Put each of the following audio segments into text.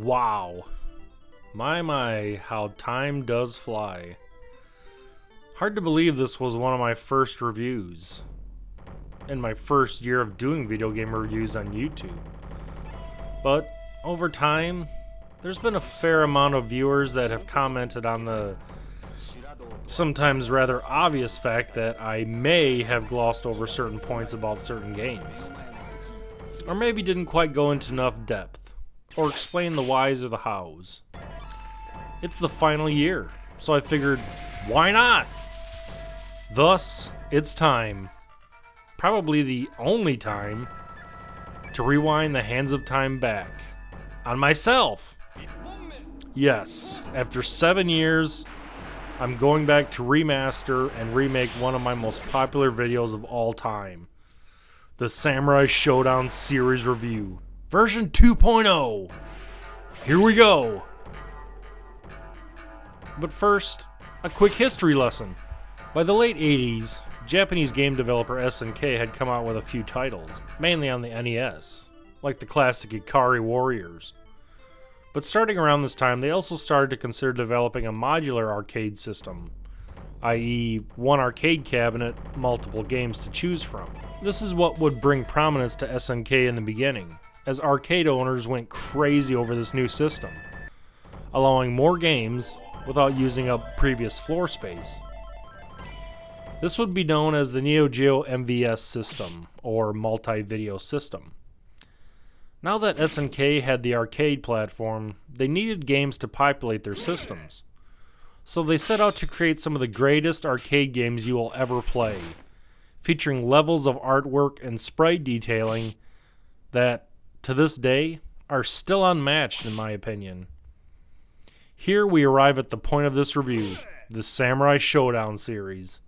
Wow. My, how time does fly. Hard to believe this was one of my first reviews. In my first year of doing video game reviews on YouTube. But over time, there's been a fair amount of viewers that have commented on the sometimes rather obvious fact that I may have glossed over certain points about certain games. Or maybe didn't quite go into enough depth, or explain the whys or the hows. It's the final year, so I figured, why not? Thus, it's time, probably the only time, to rewind the hands of time back on myself. Yes, after 7 years, I'm going back to remaster and remake one of my most popular videos of all time. The Samurai Shodown series review. Version 2.0. Here we go. But first, a quick history lesson. By the late 80s, Japanese game developer SNK had come out with a few titles, mainly on the NES, like the classic Ikari Warriors. But starting around this time, they also started to consider developing a modular arcade system, i.e. one arcade cabinet, multiple games to choose from. This is what would bring prominence to SNK in the beginning, as arcade owners went crazy over this new system, allowing more games without using up previous floor space. This would be known as the Neo Geo MVS system, or multi-video system. Now that SNK had the arcade platform, they needed games to populate their systems. So they set out to create some of the greatest arcade games you will ever play, featuring levels of artwork and sprite detailing that, to this day, are still unmatched in my opinion. Here we arrive at the point of this review, the Samurai Shodown series.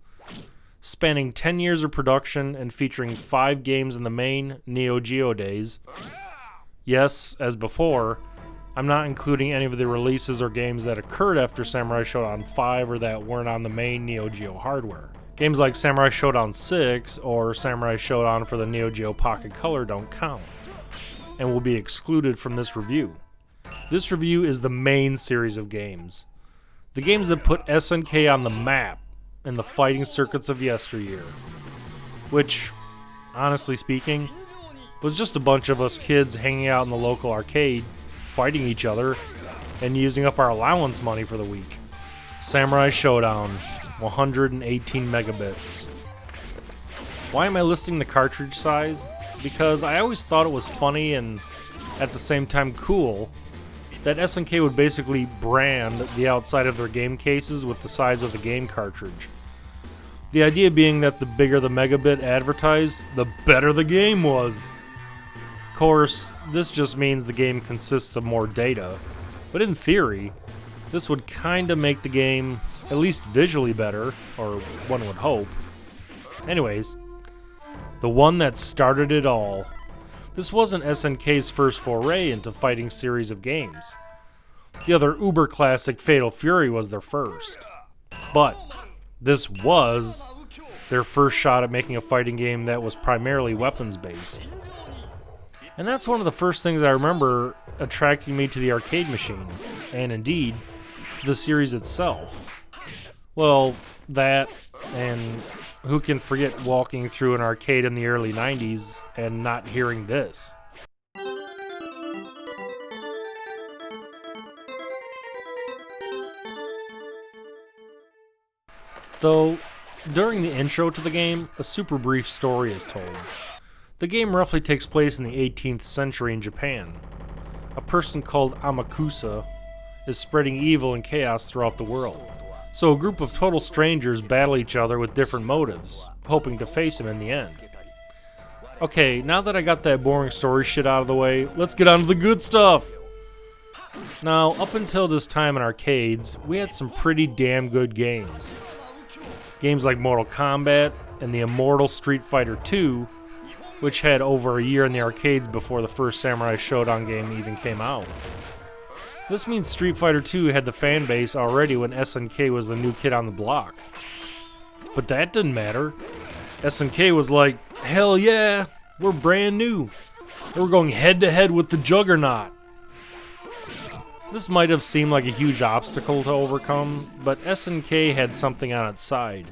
Spanning 10 years of production and featuring 5 games in the main Neo Geo days. Yes, as before, I'm not including any of the releases or games that occurred after Samurai Shodown 5 or that weren't on the main Neo Geo hardware. Games like Samurai Shodown 6 or Samurai Shodown for the Neo Geo Pocket Color don't count, and will be excluded from this review. This review is the main series of games. The games that put SNK on the map in the fighting circuits of yesteryear. Which, honestly speaking, was just a bunch of us kids hanging out in the local arcade, fighting each other, and using up our allowance money for the week. Samurai Shodown, 118 megabits. Why am I listing the cartridge size? Because I always thought it was funny and at the same time cool that SNK would basically brand the outside of their game cases with the size of the game cartridge. The idea being that the bigger the megabit advertised, the better the game was. Of course, this just means the game consists of more data, but in theory, this would kinda make the game at least visually better, or one would hope. Anyways, the one that started it all. This wasn't SNK's first foray into fighting series of games. The other uber classic Fatal Fury was their first. But this was their first shot at making a fighting game that was primarily weapons-based. And that's one of the first things I remember attracting me to the arcade machine, and indeed, to the series itself. Well, that, and who can forget walking through an arcade in the early 90s and not hearing this? Though, during the intro to the game, a super brief story is told. The game roughly takes place in the 18th century in Japan. A person called Amakusa is spreading evil and chaos throughout the world. So a group of total strangers battle each other with different motives, hoping to face him in the end. Okay, now that I got that boring story shit out of the way, let's get on to the good stuff! Now, up until this time in arcades, we had some pretty damn good games. Games like Mortal Kombat and the immortal Street Fighter II, which had over a year in the arcades before the first Samurai Shodown game even came out. This means Street Fighter II had the fan base already when SNK was the new kid on the block. But that didn't matter. SNK was like, hell yeah, we're brand new. We're going head to head with the Juggernaut. This might have seemed like a huge obstacle to overcome, but SNK had something on its side.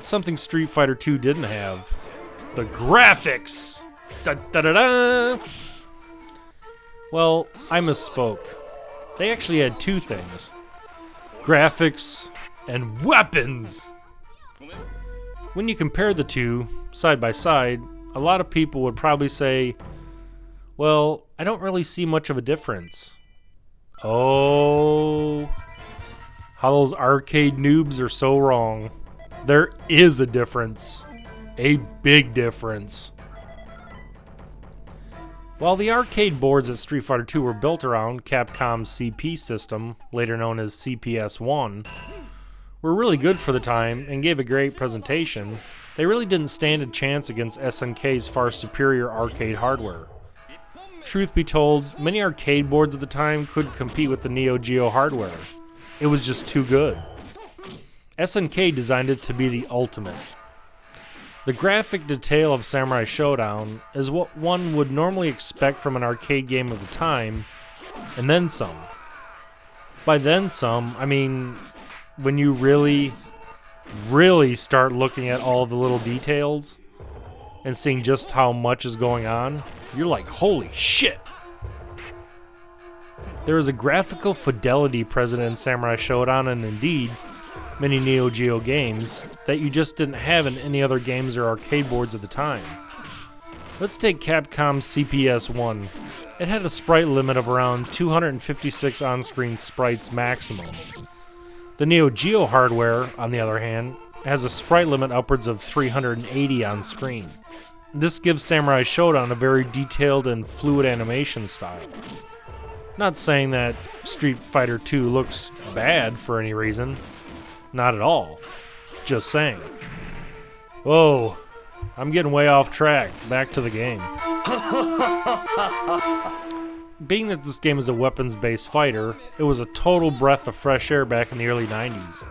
Something Street Fighter 2 didn't have. The graphics! Da da da da! Well, I misspoke. They actually had two things. Graphics and weapons! When you compare the two, side by side, a lot of people would probably say, well, I don't really see much of a difference. Oh, how those arcade noobs are so wrong. There is a difference. A big difference. While the arcade boards at Street Fighter 2 were built around Capcom's CP system, later known as CPS-1, were really good for the time and gave a great presentation, they really didn't stand a chance against SNK's far superior arcade hardware. Truth be told, many arcade boards at the time couldn't compete with the Neo Geo hardware. It was just too good. SNK designed it to be the ultimate. The graphic detail of Samurai Shodown is what one would normally expect from an arcade game of the time, and then some. By then some, I mean when you really start looking at all the little details and seeing just how much is going on, you're like, holy shit! There is a graphical fidelity present in Samurai Shodown, and indeed, many Neo Geo games, that you just didn't have in any other games or arcade boards at the time. Let's take Capcom's CPS-1. It had a sprite limit of around 256 on-screen sprites maximum. The Neo Geo hardware, on the other hand, has a sprite limit upwards of 380 on screen. This gives Samurai Shodown a very detailed and fluid animation style. Not saying that Street Fighter 2 looks bad for any reason. Not at all. Just saying. Whoa, I'm getting way off track. Back to the game. Being that this game is a weapons-based fighter, it was a total breath of fresh air back in the early 90s.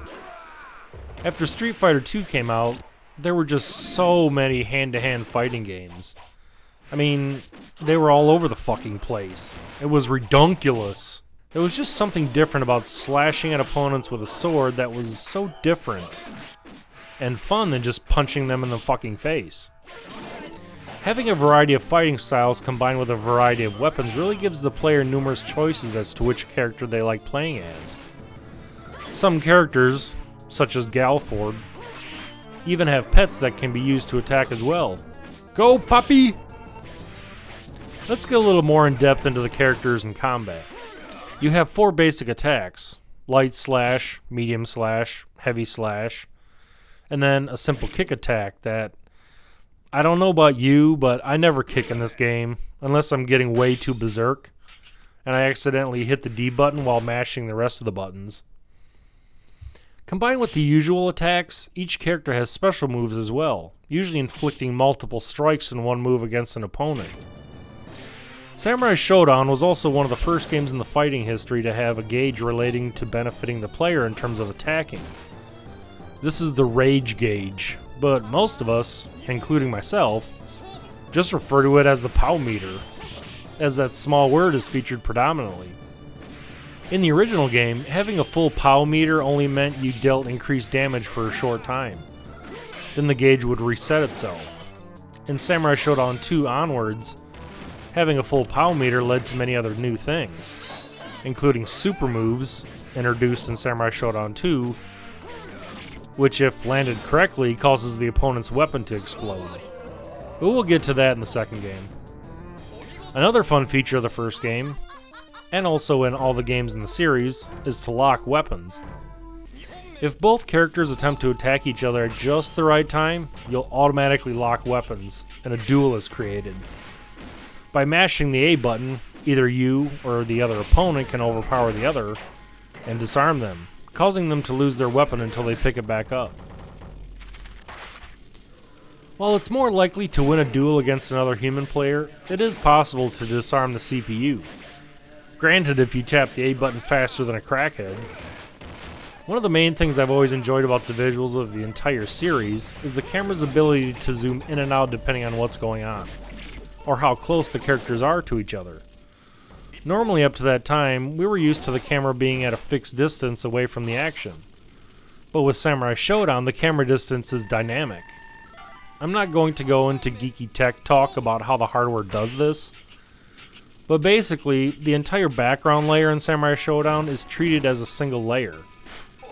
After Street Fighter 2 came out, there were just so many hand-to-hand fighting games. I mean, they were all over the fucking place. It was redunculous. There was just something different about slashing at opponents with a sword that was so different and fun than just punching them in the fucking face. Having a variety of fighting styles combined with a variety of weapons really gives the player numerous choices as to which character they like playing as. Some characters, such as Galford, even have pets that can be used to attack as well. Go, puppy! Let's get a little more in depth into the characters in combat. You have 4 basic attacks: light slash, medium slash, heavy slash, and then a simple kick attack that, I don't know about you, but I never kick in this game unless I'm getting way too berserk and I accidentally hit the D button while mashing the rest of the buttons. Combined with the usual attacks, each character has special moves as well, usually inflicting multiple strikes in one move against an opponent. Samurai Shodown was also one of the first games in the fighting history to have a gauge relating to benefiting the player in terms of attacking. This is the rage gauge, but most of us, including myself, just refer to it as the POW meter, as that small word is featured predominantly. In the original game, having a full POW meter only meant you dealt increased damage for a short time. Then the gauge would reset itself. In Samurai Shodown 2 onwards, having a full POW meter led to many other new things, including super moves introduced in Samurai Shodown 2, which if landed correctly causes the opponent's weapon to explode. But we'll get to that in the second game. Another fun feature of the first game, and also in all the games in the series, is to lock weapons. If both characters attempt to attack each other at just the right time, you'll automatically lock weapons, and a duel is created. By mashing the A button, either you or the other opponent can overpower the other and disarm them, causing them to lose their weapon until they pick it back up. While it's more likely to win a duel against another human player, it is possible to disarm the CPU. Granted, if you tap the A button faster than a crackhead. One of the main things I've always enjoyed about the visuals of the entire series is the camera's ability to zoom in and out depending on what's going on, or how close the characters are to each other. Normally up to that time, we were used to the camera being at a fixed distance away from the action. But with Samurai Shodown, the camera distance is dynamic. I'm not going to go into geeky tech talk about how the hardware does this, but basically, the entire background layer in Samurai Shodown is treated as a single layer,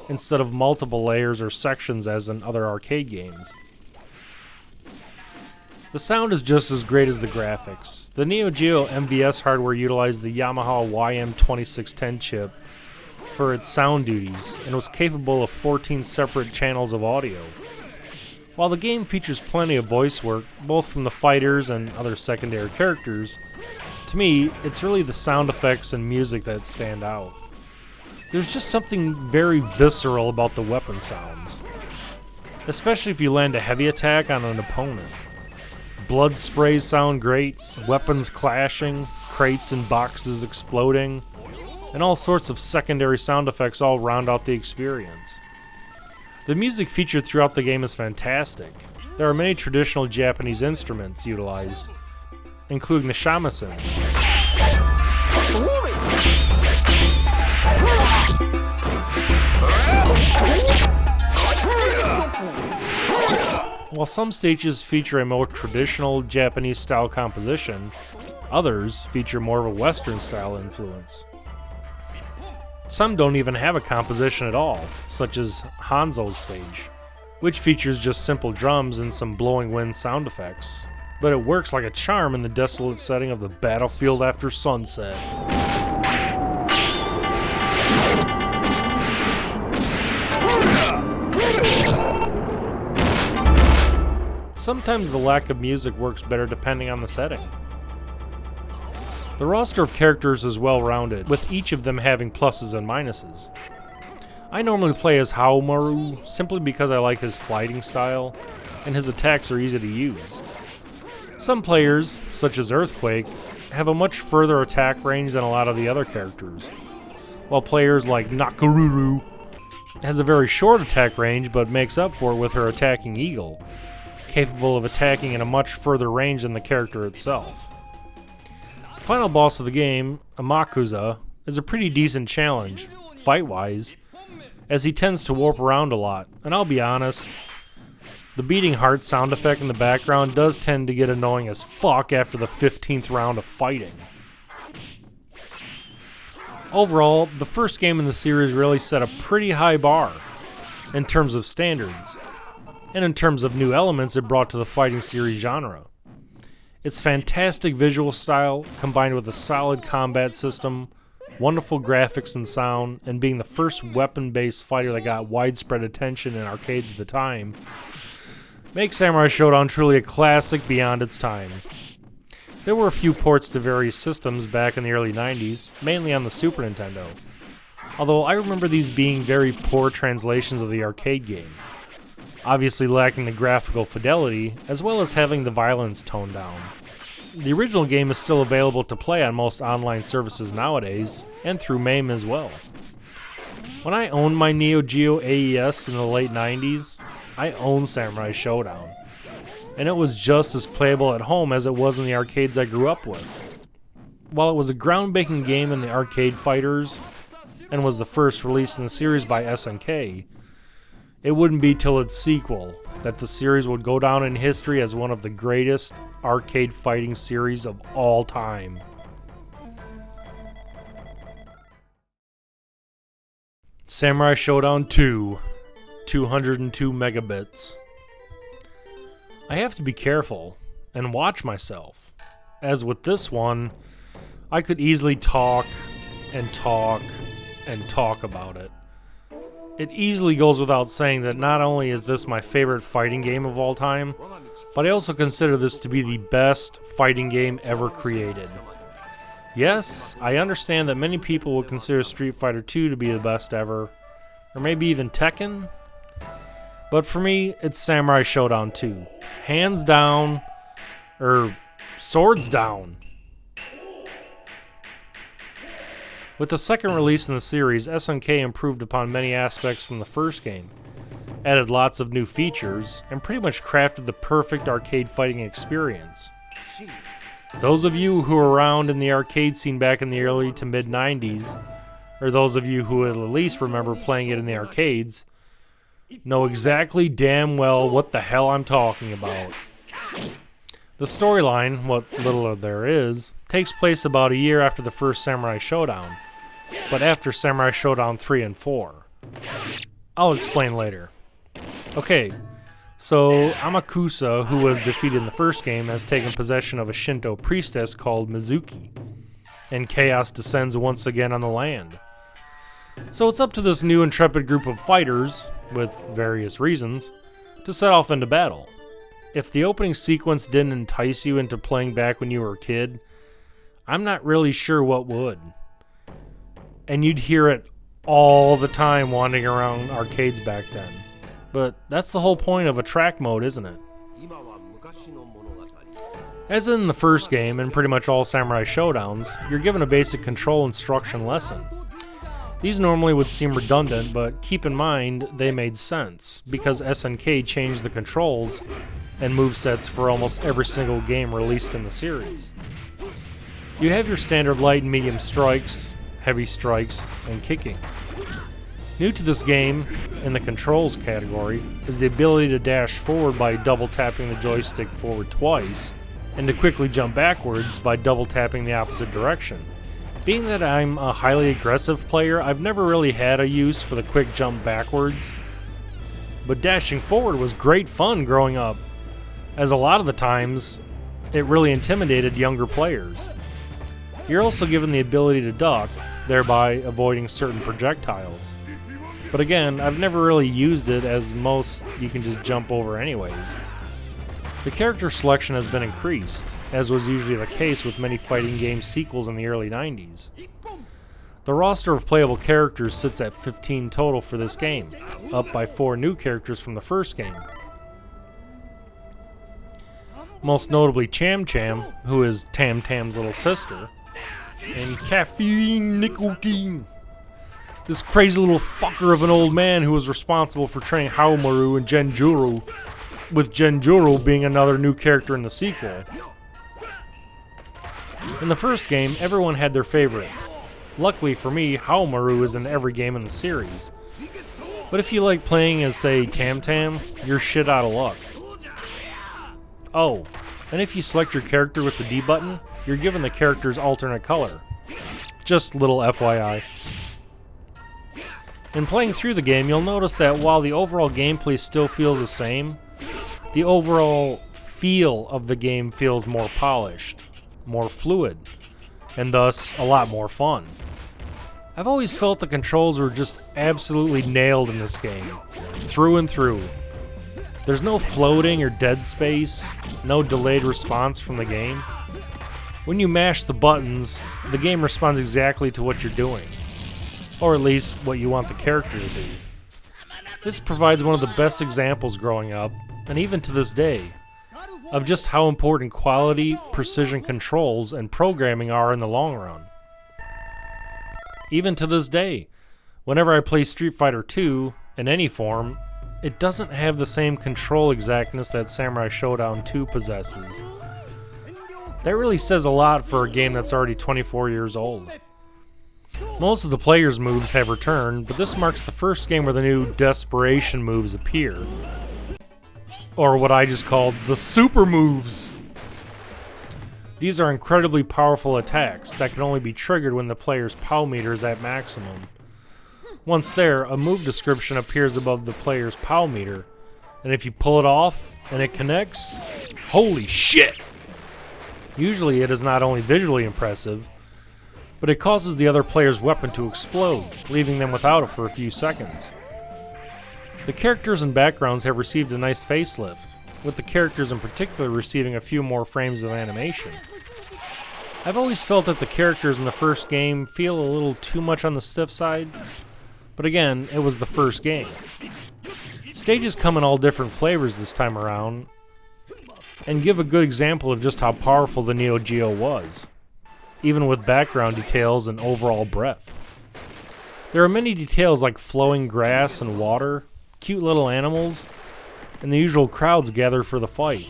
instead of multiple layers or sections as in other arcade games. The sound is just as great as the graphics. The Neo Geo MVS hardware utilized the Yamaha YM2610 chip for its sound duties and was capable of 14 separate channels of audio. While the game features plenty of voice work, both from the fighters and other secondary characters, to me, it's really the sound effects and music that stand out. There's just something very visceral about the weapon sounds, especially if you land a heavy attack on an opponent. Blood sprays sound great, weapons clashing, crates and boxes exploding, and all sorts of secondary sound effects all round out the experience. The music featured throughout the game is fantastic. There are many traditional Japanese instruments utilized, including the shamisen. While some stages feature a more traditional Japanese-style composition, others feature more of a Western-style influence. Some don't even have a composition at all, such as Hanzo's stage, which features just simple drums and some blowing wind sound effects, but it works like a charm in the desolate setting of the battlefield after sunset. Sometimes the lack of music works better depending on the setting. The roster of characters is well-rounded, with each of them having pluses and minuses. I normally play as Haomaru simply because I like his fighting style, and his attacks are easy to use. Some players, such as Earthquake, have a much further attack range than a lot of the other characters, while players like Nakaruru has a very short attack range but makes up for it with her attacking Eagle, capable of attacking in a much further range than the character itself. The final boss of the game, Amakusa, is a pretty decent challenge, fight-wise, as he tends to warp around a lot, and I'll be honest, the beating heart sound effect in the background does tend to get annoying as fuck after the 15th round of fighting. Overall, the first game in the series really set a pretty high bar in terms of standards, and in terms of new elements it brought to the fighting series genre. Its fantastic visual style, combined with a solid combat system, wonderful graphics and sound, and being the first weapon-based fighter that got widespread attention in arcades at the time, makes Samurai Shodown truly a classic beyond its time. There were a few ports to various systems back in the early 90s, mainly on the Super Nintendo, although I remember these being very poor translations of the arcade game, obviously lacking the graphical fidelity, as well as having the violence toned down. The original game is still available to play on most online services nowadays, and through MAME as well. When I owned my Neo Geo AES in the late 90s, I owned Samurai Shodown, and it was just as playable at home as it was in the arcades I grew up with. While it was a groundbreaking game in the arcade fighters, and was the first release in the series by SNK, it wouldn't be till its sequel that the series would go down in history as one of the greatest arcade fighting series of all time. Samurai Shodown 2, 202 megabits. I have to be careful and watch myself, as with this one, I could easily talk and talk and talk about it. It easily goes without saying that not only is this my favorite fighting game of all time, but I also consider this to be the best fighting game ever created. Yes, I understand that many people would consider Street Fighter 2 to be the best ever, or maybe even Tekken, but for me, it's Samurai Shodown 2. Hands down, swords down. With the second release in the series, SNK improved upon many aspects from the first game, added lots of new features, and pretty much crafted the perfect arcade fighting experience. Those of you who were around in the arcade scene back in the early to mid 90s, or those of you who at least remember playing it in the arcades, know exactly damn well what the hell I'm talking about. The storyline, what little there is, takes place about a year after the first Samurai Shodown, but after Samurai Shodown 3 and 4. I'll explain later. Okay, so Amakusa, who was defeated in the first game, has taken possession of a Shinto priestess called Mizuki, and chaos descends once again on the land. So it's up to this new intrepid group of fighters, with various reasons, to set off into battle. If the opening sequence didn't entice you into playing back when you were a kid, I'm not really sure what would. And you'd hear it all the time wandering around arcades back then. But that's the whole point of a track mode, isn't it? As in the first game, and pretty much all Samurai Showdowns, you're given a basic control instruction lesson. These normally would seem redundant, but keep in mind they made sense, because SNK changed the controls and movesets for almost every single game released in the series. You have your standard light and medium strikes, heavy strikes, and kicking. New to this game, in the controls category, is the ability to dash forward by double tapping the joystick forward twice, and to quickly jump backwards by double tapping the opposite direction. Being that I'm a highly aggressive player, I've never really had a use for the quick jump backwards, but dashing forward was great fun growing up, as a lot of the times it really intimidated younger players. You're also given the ability to duck, thereby avoiding certain projectiles. But again, I've never really used it, as most you can just jump over anyways. The character selection has been increased, as was usually the case with many fighting game sequels in the early 90s. The roster of playable characters sits at 15 total for this game, up by 4 new characters from the first game. Most notably Cham Cham, who is Tam Tam's little sister, and Caffeine Nicotine, this crazy little fucker of an old man who was responsible for training Haomaru and Genjuro, with Genjuro being another new character in the sequel. In the first game, everyone had their favorite. Luckily for me, Haomaru is in every game in the series. But if you like playing as, say, Tam Tam, you're shit out of luck. Oh, and if you select your character with the D button, you're given the character's alternate color. Just little FYI. In playing through the game, you'll notice that while the overall gameplay still feels the same, the overall feel of the game feels more polished, more fluid, and thus a lot more fun. I've always felt the controls were just absolutely nailed in this game, through and through. There's no floating or dead space, no delayed response from the game. When you mash the buttons, the game responds exactly to what you're doing, or at least what you want the character to do. This provides one of the best examples growing up, and even to this day, of just how important quality, precision controls, and programming are in the long run. Even to this day, whenever I play Street Fighter II in any form, it doesn't have the same control exactness that Samurai Shodown 2 possesses. That really says a lot for a game that's already 24 years old. Most of the players' moves have returned, but this marks the first game where the new desperation moves appear. Or what I just called the super moves. These are incredibly powerful attacks that can only be triggered when the player's POW meter is at maximum. Once there, a move description appears above the player's POW meter, and if you pull it off and it connects, holy shit! Usually it is not only visually impressive, but it causes the other player's weapon to explode, leaving them without it for a few seconds. The characters and backgrounds have received a nice facelift, with the characters in particular receiving a few more frames of animation. I've always felt that the characters in the first game feel a little too much on the stiff side, but again, it was the first game. Stages come in all different flavors this time around, and give a good example of just how powerful the Neo Geo was, even with background details and overall breadth. There are many details like flowing grass and water, cute little animals, and the usual crowds gathered for the fight.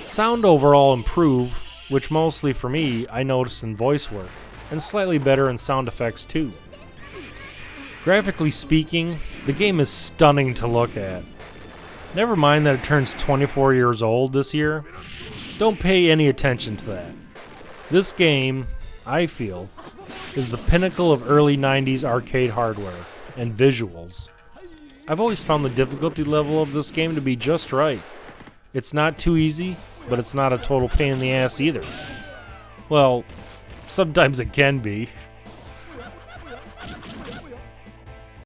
Sound overall improved, which mostly for me I noticed in voice work, and slightly better in sound effects too. Graphically speaking, the game is stunning to look at. Never mind that it turns 24 years old this year. Don't pay any attention to that. This game, I feel, is the pinnacle of early 90s arcade hardware and visuals. I've always found the difficulty level of this game to be just right. It's not too easy, but it's not a total pain in the ass either. Well, sometimes it can be.